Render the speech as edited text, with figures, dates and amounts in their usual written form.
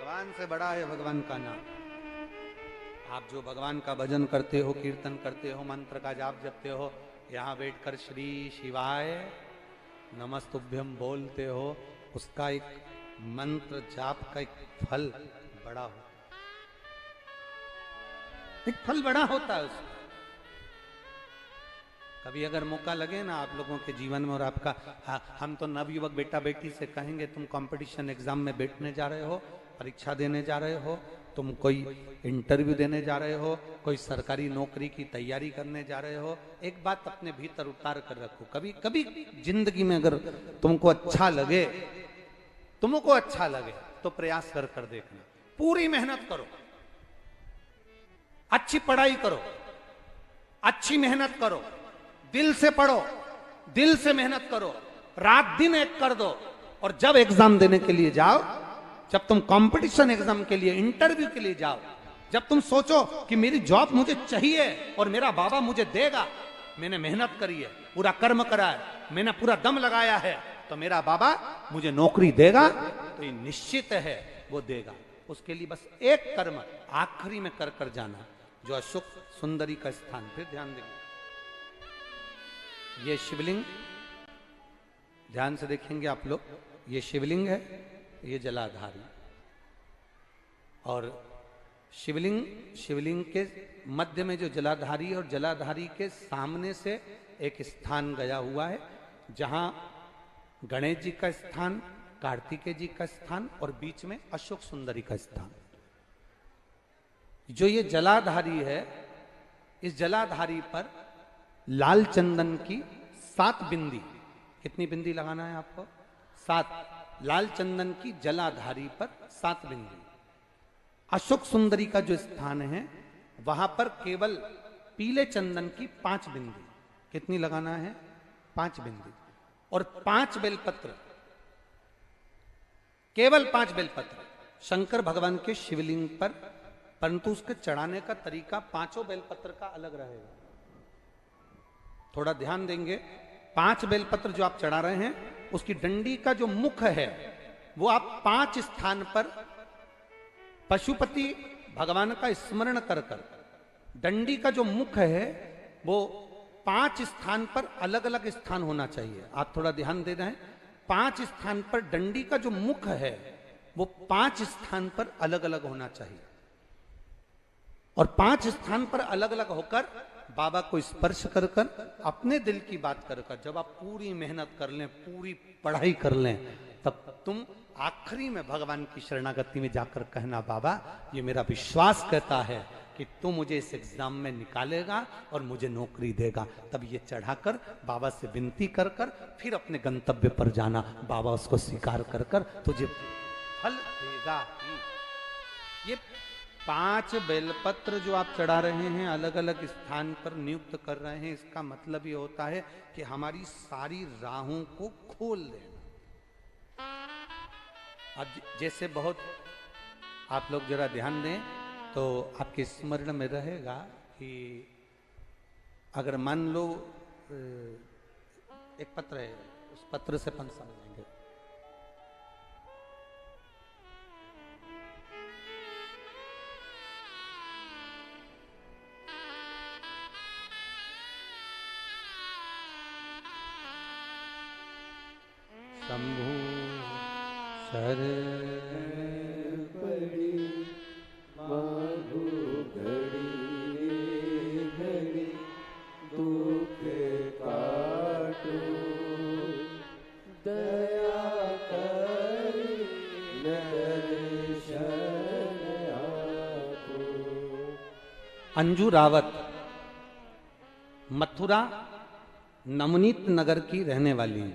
भगवान से बड़ा है भगवान का नाम। आप जो भगवान का भजन करते हो, कीर्तन करते हो, मंत्र का जाप जपते हो, यहाँ बैठकर श्री शिवाय नमस्तुभ्यम बोलते हो, उसका एक मंत्र जाप का एक फल बड़ा होता है, एक फल बड़ा होता है उसका। कभी अगर मौका लगे ना आप लोगों के जीवन में और आपका, हम तो नवयुवक बेटा बेटी से कहेंगे तुम कंपटीशन एग्जाम में बैठने जा रहे हो, परीक्षा देने जा रहे हो, तुम कोई इंटरव्यू देने जा रहे हो, कोई सरकारी नौकरी की तैयारी करने जा रहे हो, एक बात अपने भीतर उतार कर रखो। कभी कभी जिंदगी में अगर तुमको अच्छा लगे, तुमको अच्छा लगे तो प्रयास कर कर देखना, पूरी मेहनत करो, अच्छी पढ़ाई करो, अच्छी मेहनत करो, दिल से पढ़ो, दिल से मेहनत करो, रात दिन एक कर दो, और जब एग्जाम देने के लिए जाओ, जब तुम कंपटीशन एग्जाम के लिए, इंटरव्यू के लिए जाओ, जब तुम सोचो कि मेरी जॉब मुझे चाहिए और मेरा बाबा मुझे देगा, मैंने मेहनत करी है, पूरा कर्म करा है, मैंने पूरा दम लगाया है, तो मेरा बाबा मुझे नौकरी देगा, तो ये निश्चित है वो देगा। उसके लिए बस एक कर्म आखिरी में कर कर जाना, जो अशोक सुंदरी का स्थान। फिर ध्यान देंगे, ये शिवलिंग ध्यान से देखेंगे आप लोग, ये शिवलिंग है, ये जलाधारी, और शिवलिंग के मध्य में जो जलाधारी, और जलाधारी के सामने से एक स्थान गया हुआ है जहां गणेश जी का स्थान, कार्तिकेय जी का स्थान, और बीच में अशोक सुंदरी का स्थान। जो ये जलाधारी है, इस जलाधारी पर लाल चंदन की 7 बिंदी, कितनी बिंदी लगाना है आपको? 7, लाल चंदन की जलाधारी पर 7 बिंदी। अशोक सुंदरी का जो स्थान है वहां पर केवल पीले चंदन की 5 बिंदी, कितनी लगाना है? 5 बिंदी, और 5 बेलपत्र, केवल 5 बेलपत्र शंकर भगवान के शिवलिंग पर, परंतु उसके चढ़ाने का तरीका 5 बेलपत्र का अलग रहेगा। थोड़ा ध्यान देंगे, 5 बेलपत्र जो आप चढ़ा रहे हैं, उसकी डंडी का जो मुख है वो आप 5 स्थान पर पशुपति भगवान का स्मरण कर कर, डंडी का जो मुख है वो 5 स्थान पर अलग अलग स्थान होना चाहिए। आप थोड़ा ध्यान दे रहे हैं, 5 स्थान पर डंडी का जो मुख है वो 5 स्थान पर अलग अलग होना चाहिए, और 5 स्थान पर अलग अलग होकर बाबा को स्पर्श कर कर, अपने दिल की बात कर कर, जब आप पूरी मेहनत कर लें, पूरी पढ़ाई कर लें, तब तुम आखिरी में भगवान की शरणागति में जाकर कहना, बाबा ये मेरा विश्वास कहता है कि तू मुझे इस एग्जाम में निकालेगा और मुझे नौकरी देगा। तब ये चढ़ाकर बाबा से विनती कर कर फिर अपने गंतव्य पर जाना, बाबा उसको स्वीकार कर कर तुझे फल देगा ही। ये 5 बेलपत्र जो आप चढ़ा रहे हैं, अलग अलग स्थान पर नियुक्त कर रहे हैं, इसका मतलब ये होता है कि हमारी सारी राहों को खोल देना। अब जैसे बहुत आप लोग जरा ध्यान दें तो आपके स्मरण में रहेगा कि अगर मान लो एक पत्र है, उस पत्र से अपन समझेंगे। शंभु पड़ी माधु घड़ी घड़ी दुख काटो, दया करी दर्शन आपो। अंजू रावत मथुरा नवनीत नगर की रहने वाली है।